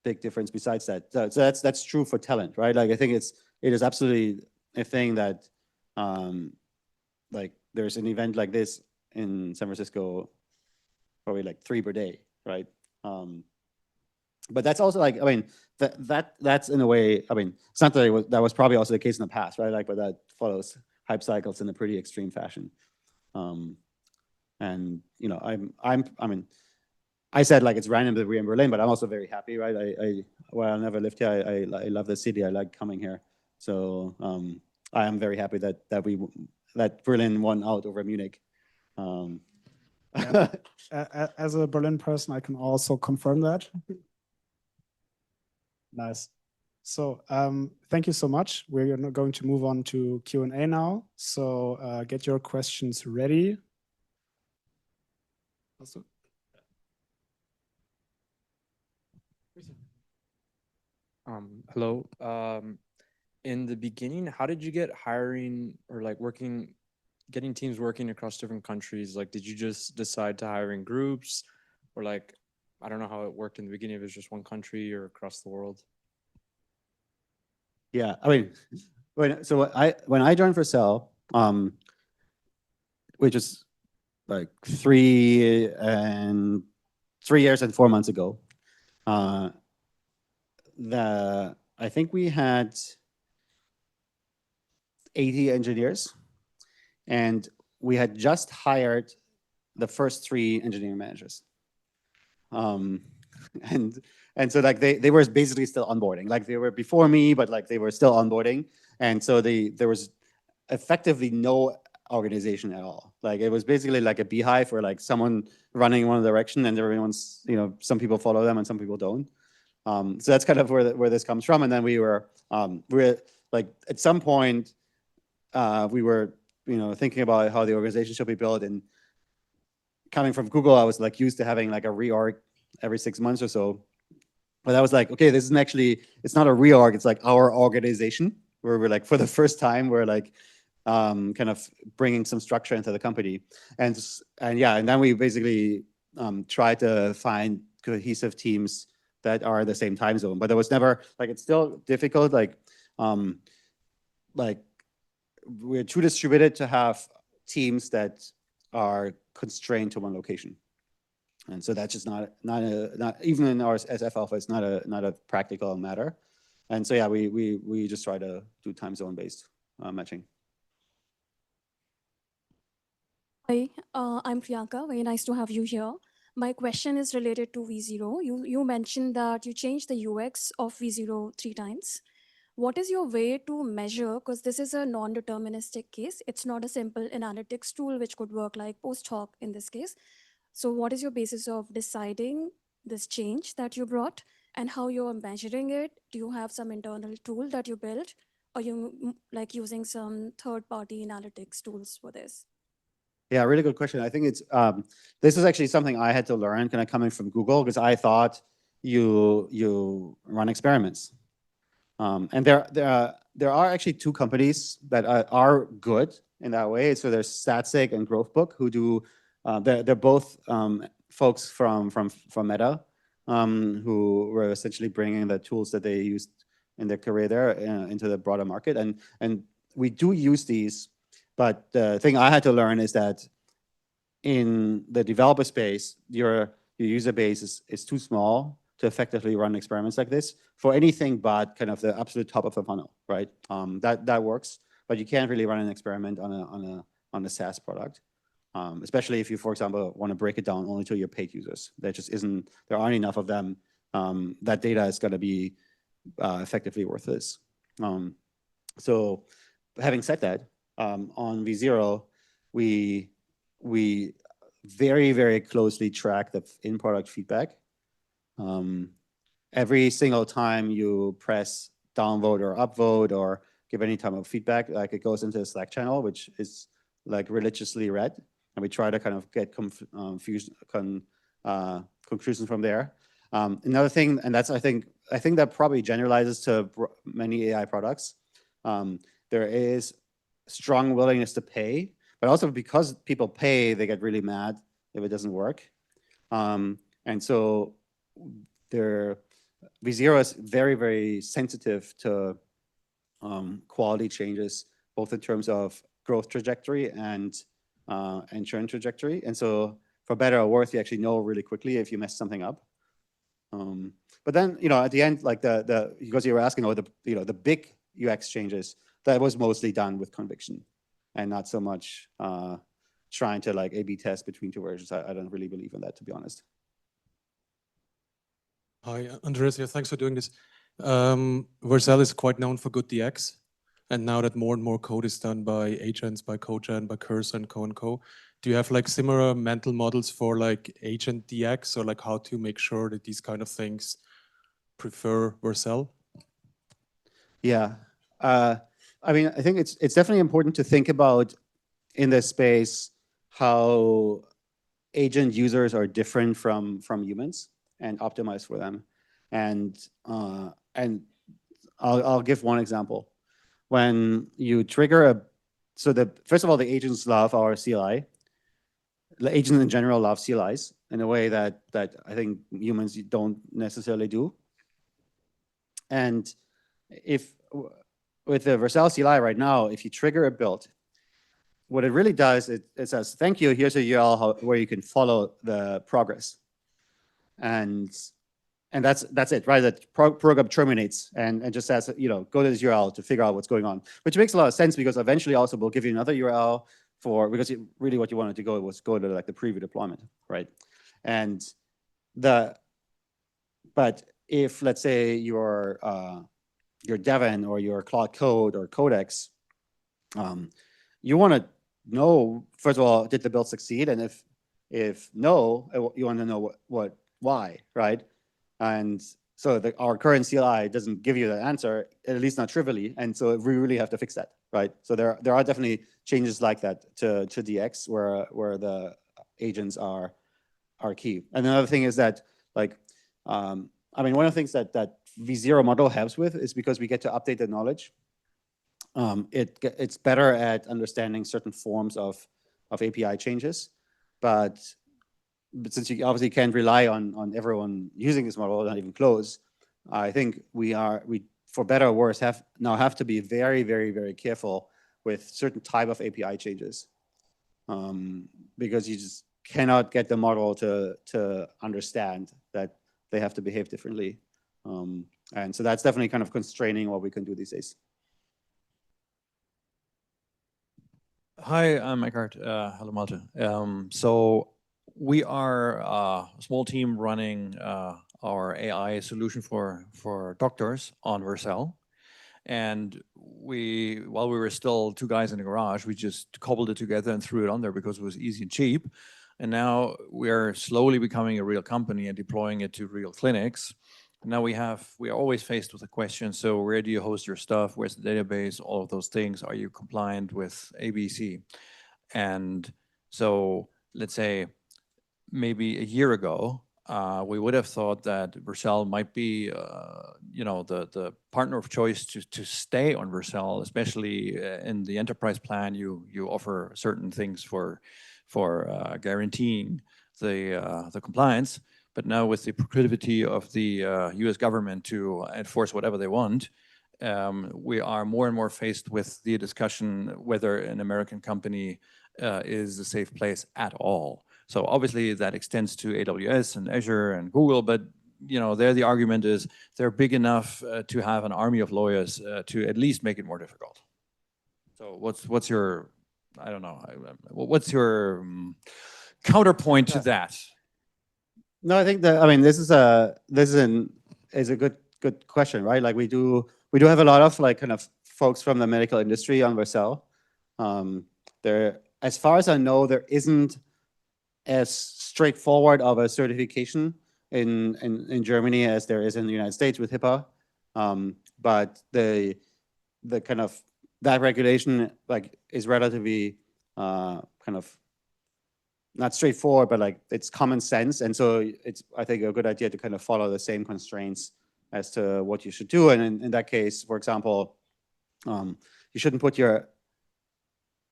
big difference besides that. So that's true for talent, right? Like I think it is absolutely a thing that like there's an event like this in San Francisco, probably like 3 per day, right? But that's also like, I mean, that's in a way, I mean, it's not that that was probably also the case in the past, right? Like, but that follows hype cycles in a pretty extreme fashion. And you know, I mean, I said like it's random that we're in Berlin, but I'm also very happy, right? Well, I never lived here. I love the city. I like coming here. So I am very happy that Berlin won out over Munich. Yeah. As a Berlin person, I can also confirm that. Nice. So thank you so much. We're going to move on to Q&A now. So get your questions ready. Also. Hello. In the beginning, how did you get hiring or like getting teams working across different countries? Like, did you just decide to hire in groups, or like, I don't know how it worked in the beginning, if it's just one country or across the world? Yeah, I mean, when I joined Vercel, which is like 3 years and 4 months ago, I think we had 80 engineers, and we had just hired the first 3 engineering managers. And so like they were basically still onboarding. Like they were before me, but like they were still onboarding. And so there was effectively no organization at all. Like it was basically like a beehive where like someone running in one direction and everyone's, you know, some people follow them and some people don't. So that's kind of where this comes from. And then we were like at some point we were, you know, thinking about how the organization should be built. And coming from Google, I was like used to having like a reorg every 6 months or so. But I was like, okay, this isn't actually, it's not a reorg, it's like our organization, where we're like, for the first time, we're like kind of bringing some structure into the company. And yeah, and then we basically try to find cohesive teams that are the same time zone. But there was never, like, it's still difficult, like we're too distributed to have teams that are constrained to one location. And so that's just not even in our SF alpha, it's not a practical matter. And so yeah, we just try to do time zone based matching. Hi, I'm Priyanka. Very nice to have you here. My question is related to V0. You mentioned that you changed the UX of V0 3 times. What is your way to measure, because this is a non-deterministic case, it's not a simple analytics tool which could work like post hoc in this case. So what is your basis of deciding this change that you brought and how you're measuring it? Do you have some internal tool that you built, or you like using some third-party analytics tools for this? Yeah, really good question. I think it's this is actually something I had to learn kind of coming from Google, because I thought you run experiments. And there are actually 2 companies that are good in that way. So there's Statsig and Growthbook, who do they're both folks from Meta, who were essentially bringing the tools that they used in their career there into the broader market. And we do use these, but the thing I had to learn is that in the developer space, your user base is too small to effectively run experiments like this for anything but kind of the absolute top of the funnel, right? That works, but you can't really run an experiment on a SaaS product, especially if you, for example, want to break it down only to your paid users. There just isn't, there aren't enough of them. That data is going to be effectively worthless. So having said that, on V0, we very, very closely track the in-product feedback. Every single time you press downvote or upvote or give any type of feedback, like it goes into a Slack channel, which is like religiously read, and we try to kind of get conclusions from there. Another thing, and that's I think that probably generalizes to many AI products. There is strong willingness to pay, but also because people pay, they get really mad if it doesn't work. And so V0 is very, very sensitive to quality changes, both in terms of growth trajectory and churn trajectory. And so for better or worse, you actually know really quickly if you mess something up. But then, at the end, like because you were asking about the big UX changes, that was mostly done with conviction and not so much trying to like A/B test between two versions. I don't really believe in that, to be honest. Hi, Andreas here. Thanks for doing this. Vercel is quite known for good DX. And now that more and more code is done by agents, by CodeGen, by Cursor and co, do you have like similar mental models for like agent DX, or like how to make sure that these kind of things prefer Vercel? Yeah. I mean, I think it's definitely important to think about in this space how agent users are different from humans and optimize for them. And I'll give one example. When you trigger first of all, the agents love our CLI. The agents in general love CLIs in a way that I think humans don't necessarily do. And with the Vercel CLI right now, if you trigger a build, what it really does, it says, thank you, here's a URL where you can follow the progress. And that's it, right? That program terminates and just says, go to this URL to figure out what's going on, which makes a lot of sense because eventually also we'll give you another URL because really what you wanted to go was go to like the preview deployment, right? But if let's say your Devon or your Claude Code or Codex, you want to know, first of all, did the build succeed? And if no, you want to know why, right? And so our current CLI doesn't give you the answer, at least not trivially. And so we really have to fix that, right? So there are definitely changes like that to DX where the agents are key. And another thing is that, like, I mean, one of the things that V0 model helps with is because we get to update the knowledge. It's better at understanding certain forms of API changes, but since you obviously can't rely on everyone using this model, not even close, I think we for better or worse have to be very, very, very careful with certain type of API changes, because you just cannot get the model to understand that they have to behave differently, and so that's definitely kind of constraining what we can do these days. Hi, I'm Eckhart. Hello, Malte. So we are a small team running our AI solution for doctors on Vercel. And while we were still two guys in the garage, we just cobbled it together and threw it on there because it was easy and cheap. And now we're slowly becoming a real company and deploying it to real clinics. Now we are always faced with a question, so where do you host your stuff? Where's the database? All of those things. Are you compliant with ABC? And so let's say maybe a year ago, we would have thought that Vercel might be the partner of choice to stay on Vercel, especially in the enterprise plan. You offer certain things for guaranteeing the compliance. But now with the proclivity of the US government to enforce whatever they want, we are more and more faced with the discussion whether an American company is a safe place at all. So obviously that extends to AWS and Azure and Google, but there the argument is they're big enough to have an army of lawyers to at least make it more difficult. So what's your, I don't know, what's your counterpoint to that? No, I think that, I mean, this is a good good question, right? Like we do have a lot of like kind of folks from the medical industry on Vercel. There, as far as I know, there isn't as straightforward of a certification in Germany as there is in the United States with HIPAA. But the kind of that regulation like is relatively kind of not straightforward, but like it's common sense. And so it's, I think, a good idea to kind of follow the same constraints as to what you should do. And in that case, for example, you shouldn't put your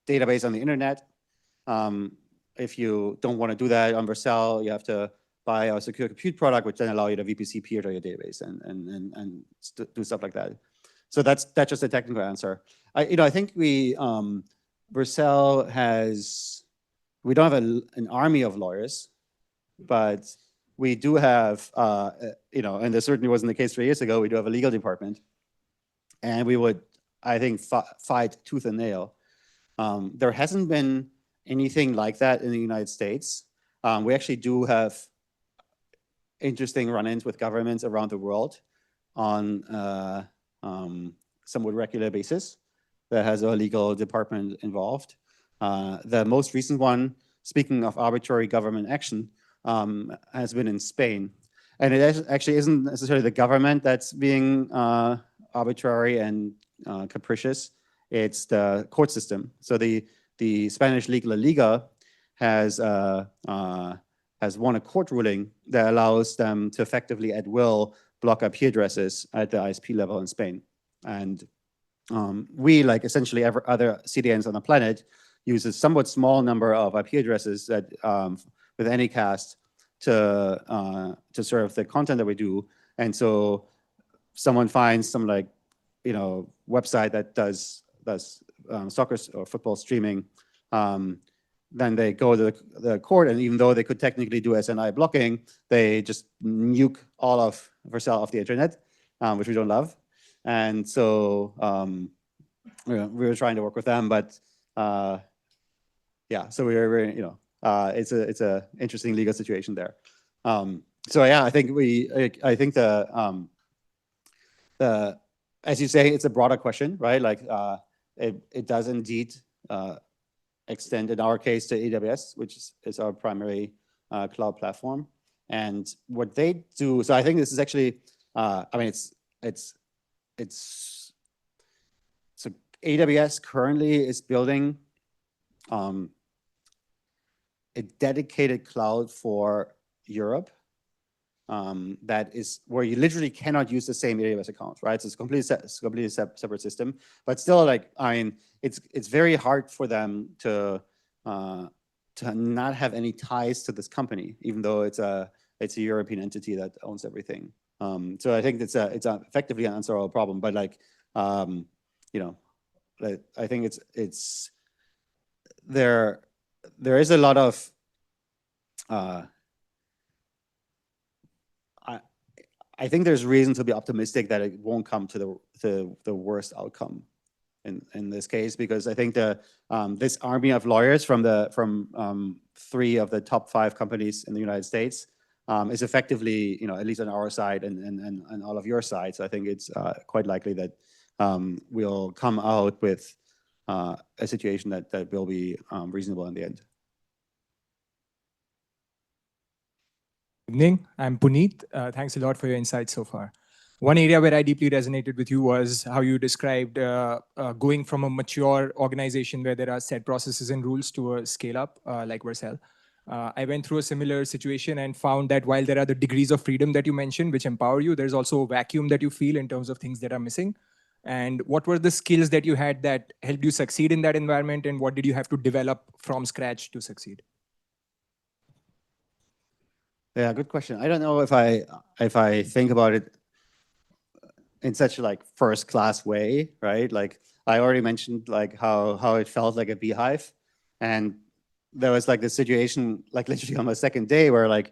database on the internet. If you don't want to do that on Vercel, you have to buy a secure compute product, which then allow you to VPC peer to your database and do stuff like that. So that's just a technical answer. I think Vercel has, we don't have an army of lawyers, but we do have, and this certainly wasn't the case 3 years ago, we do have a legal department. And we would, I think, fight tooth and nail. There hasn't been anything like that in the United States. We actually do have interesting run-ins with governments around the world on somewhat regular basis that has a legal department involved. The most recent one, speaking of arbitrary government action, has been in Spain. And it actually isn't necessarily the government that's being arbitrary and capricious, it's the court system. So the Spanish legal Liga has won a court ruling that allows them to effectively at will block IP addresses at the ISP level in Spain. And we, like essentially every other CDNs on the planet, use a somewhat small number of IP addresses that with Anycast to serve the content that we do. And so someone finds some website that does soccer or football streaming, then they go to the court, and even though they could technically do SNI blocking, they just nuke all of Vercel off the internet, which we don't love. And so we were trying to work with them, but yeah, so we were, it's a interesting legal situation there. So yeah, I think the as you say, it's a broader question, right? Like it does indeed extend in our case to AWS, which is our primary cloud platform. And what they do, so I think this is actually, so AWS currently is building a dedicated cloud for Europe that is where you literally cannot use the same AWS account, right? So it's completely separate system, but still, it's very hard for them to not have any ties to this company, even though it's a European entity that owns everything. So I think it's effectively an unanswerable problem, but I think it's there is a lot of I think there's reason to be optimistic that it won't come to the worst outcome in this case, because I think this army of lawyers from 3 of the top 5 companies in the United States is effectively, at least on our side and all of your sides. So I think it's quite likely that we'll come out with a situation that will be reasonable in the end. Evening, I'm Puneet. Thanks a lot for your insights so far. One area where I deeply resonated with you was how you described going from a mature organization where there are set processes and rules to a scale-up like Vercel. I went through a similar situation and found that while there are the degrees of freedom that you mentioned, which empower you, there's also a vacuum that you feel in terms of things that are missing. And what were the skills that you had that helped you succeed in that environment, and what did you have to develop from scratch to succeed? Yeah, good question. I don't know if I think about it in such a first class way, right? Like I already mentioned how it felt like a beehive, and there was this situation literally on the second day where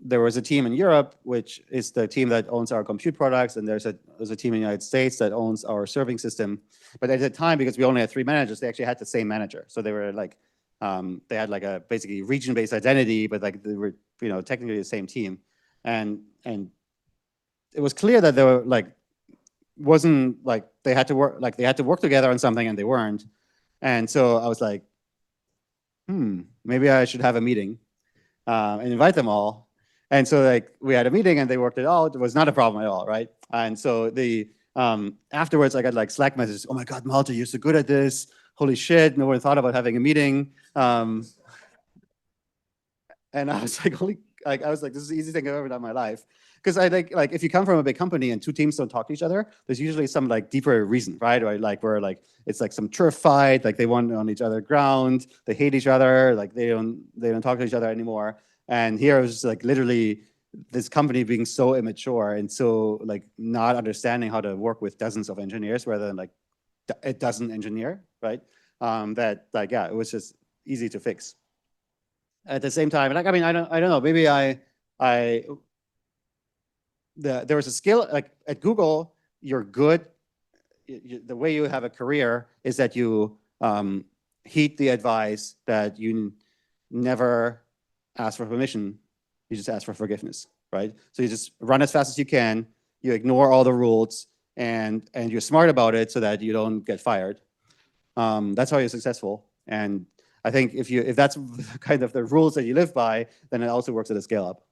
there was a team in Europe, which is the team that owns our compute products, and there's a team in the United States that owns our serving system. But at the time, because we only had 3 managers, they actually had the same manager. So they were they had a basically region-based identity, but they were technically the same team. And it was clear that they were like, wasn't like they had to work together on something and they weren't. And so I was like, maybe I should have a meeting and invite them all. And so like we had a meeting and they worked it out. It was not a problem at all, right? And so the afterwards I got like Slack messages. Oh my God, Malte, you're so good at this. Holy shit, no one thought about having a meeting. And I was like, I was like, this is the easiest thing I've ever done in my life. Because I think like if you come from a big company and two teams don't talk to each other, there's usually some like deeper reason, right? Or like where like it's like some turf fight, like they want on each other's ground, they hate each other, like they don't talk to each other anymore. And here it was just like literally this company being so immature and so like not understanding how to work with dozens of engineers rather than like a dozen engineer, right? That like yeah, it was just easy to fix. At the same time, like I mean, I don't know. Maybe there was a skill like at Google. You're good. The way you have a career is that you heed the advice that you never ask for permission. You just ask for forgiveness, right? So you just run as fast as you can. You ignore all the rules, and you're smart about it so that you don't get fired. That's how you're successful. And I think if that's kind of the rules that you live by, then it also works at a scale up.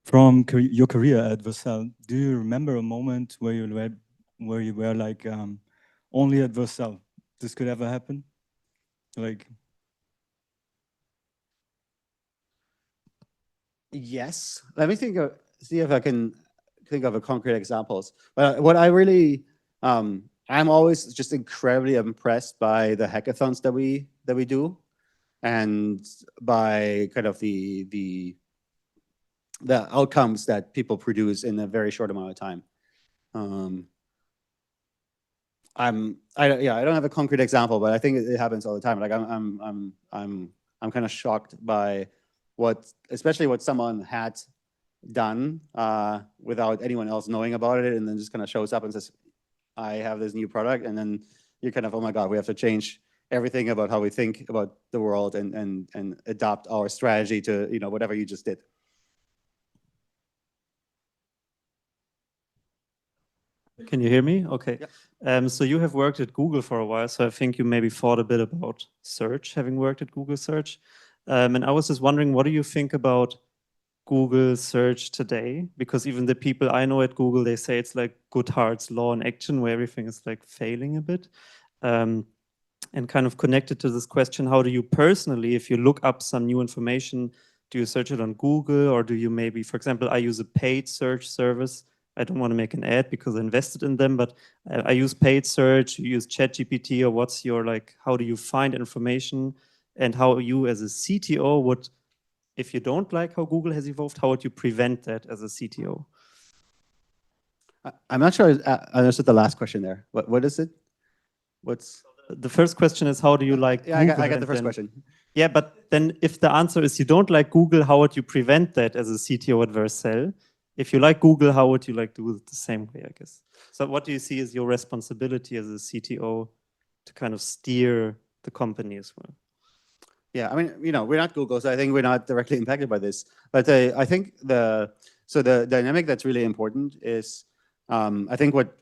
From your career at Vercel, do you remember a moment where you were like only at Vercel? This could ever happen? Like, yes. Let me see if I can think of a concrete examples. But what I really, I'm always just incredibly impressed by the hackathons that we do, and by kind of the outcomes that people produce in a very short amount of time. I don't have a concrete example, but I think it happens all the time. Like I'm kind of shocked by especially what someone had done without anyone else knowing about it, and then just kind of shows up and says, I have this new product, and then you're kind of, oh my God, we have to change everything about how we think about the world and adopt our strategy to whatever you just did. Can you hear me? Okay. Yeah. So you have worked at Google for a while, so I think you maybe thought a bit about search, having worked at Google Search. And I was just wondering, what do you think about Google Search today? Because even the people I know at Google, they say it's like Goodhart's law in action, where everything is like failing a bit. And kind of connected to this question, how do you personally, if you look up some new information, do you search it on Google, or do you maybe, for example, I use a paid search service. I don't want to make an ad because I invested in them, but I use paid search, you use ChatGPT, or what's your, like, how do you find information, and how you as a CTO would, if you don't like how Google has evolved, how would you prevent that as a CTO? I'm not sure I understood the last question there. What is it? What's the first question is, how do you like Google? I got the first question. Yeah, but then if the answer is you don't like Google, how would you prevent that as a CTO at Vercel? If you like Google, how would you like do it the same way, I guess? So what do you see as your responsibility as a CTO to kind of steer the company as well? Yeah, I mean, we're not Google, so I think we're not directly impacted by this. But I think the dynamic that's really important is, I think what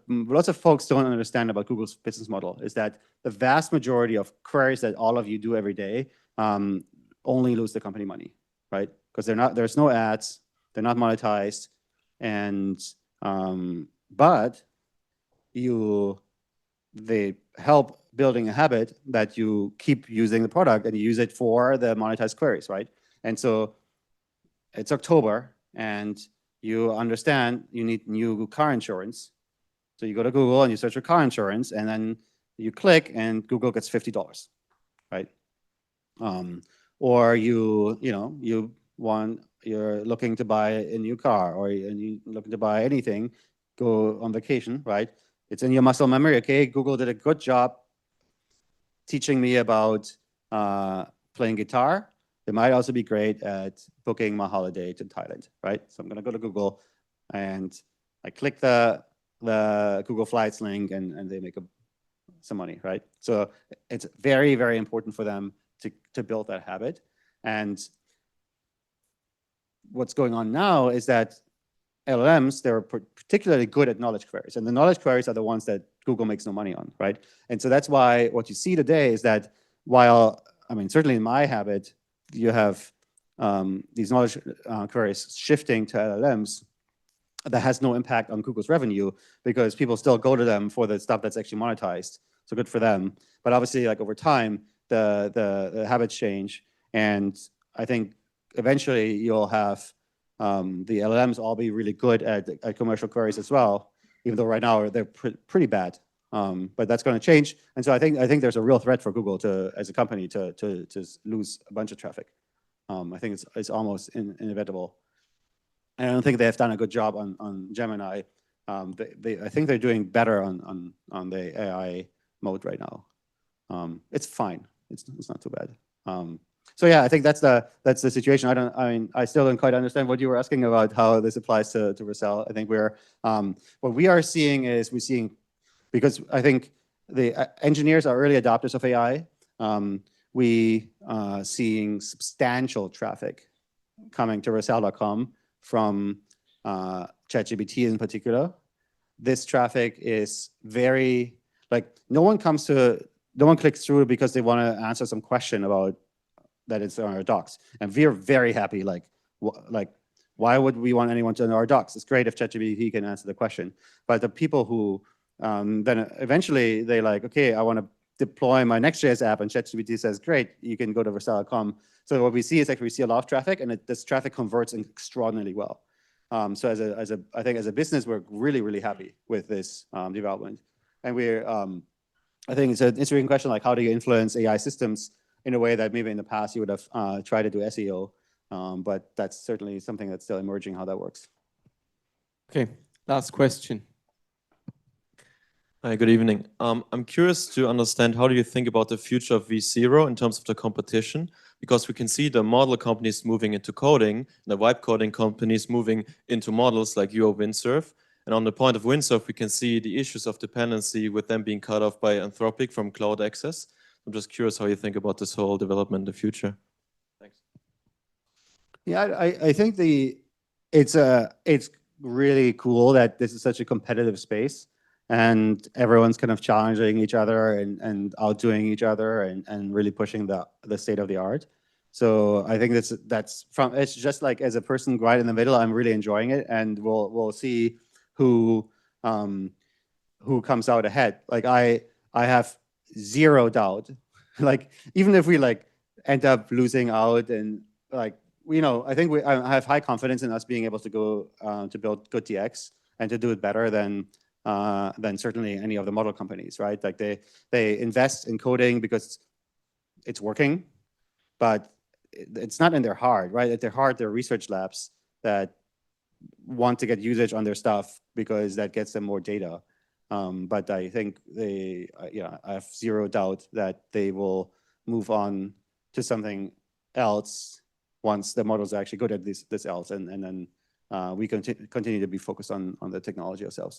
lots of folks don't understand about Google's business model is that the vast majority of queries that all of you do every day only lose the company money, right? Because there's no ads, they're not monetized, and but they help building a habit that you keep using the product and you use it for the monetized queries, right? And so it's October and you understand you need new car insurance. So you go to Google and you search for car insurance, and then you click and Google gets $50, right? Or you're looking to buy a new car, or you're looking to buy anything, go on vacation, right? It's in your muscle memory. Okay, Google did a good job teaching me about playing guitar. They might also be great at booking my holiday to Thailand, right? So I'm gonna go to Google, and I click the Google Flights link and they make some money, right? So it's very, very important for them to build that habit. And what's going on now is that LLMs, they're particularly good at knowledge queries, and the knowledge queries are the ones that Google makes no money on, right? And so that's why what you see today is that while, I mean, certainly in my habit, you have these knowledge queries shifting to LLMs, that has no impact on Google's revenue because people still go to them for the stuff that's actually monetized. So good for them. But obviously, like over time, the habits change, and I think eventually you'll have the LLMs all be really good at commercial queries as well, even though right now they're pretty bad. But that's going to change, and so I think there's a real threat for Google as a company to lose a bunch of traffic. I think it's almost inevitable. And I don't think they've done a good job on Gemini. I think they're doing better on the AI mode right now. It's fine. It's not too bad. So yeah, I think that's the situation. I still don't quite understand what you were asking about, how this applies to Vercel. I think what we are seeing is because I think the engineers are early adopters of AI. We are seeing substantial traffic coming to Vercel.com from ChatGPT in particular. This traffic is very, no one clicks through because they want to answer some question about that it's on our docs. And we're very happy, why would we want anyone to know our docs? It's great if ChatGPT can answer the question. But the people who then eventually they okay, I want to deploy my Next.js app, and ChatGPT says, great, you can go to Vercel.com. So what we see is we see a lot of traffic, and this traffic converts extraordinarily well. So I think as a business, we're really, really happy with this development. And I think it's an interesting question, how do you influence AI systems in a way that maybe in the past you would have tried to do SEO, but that's certainly something that's still emerging, how that works. Okay, last question. Hi, good evening. I'm curious to understand, how do you think about the future of V0 in terms of the competition? Because we can see the model companies moving into coding, the vibe coding companies moving into models like you or Windsurf. And on the point of Windsurf, we can see the issues of dependency with them being cut off by Anthropic from cloud access. I'm just curious how you think about this whole development in the future. Thanks. Yeah, I think it's really cool that this is such a competitive space, and everyone's kind of challenging each other and outdoing each other and really pushing the state of the art. So I think it's just as a person right in the middle, I'm really enjoying it, and we'll see who comes out ahead. I have zero doubt. Even if we end up losing out, and I think I have high confidence in us being able to go to build good DX and to do it better than certainly any of the model companies, right? They invest in coding because it's working, but it's not in their heart, right? At their heart, they're research labs that want to get usage on their stuff because that gets them more data. But I think I have zero doubt that they will move on to something else once the models are actually good at this else, and then we continue to be focused on the technology ourselves.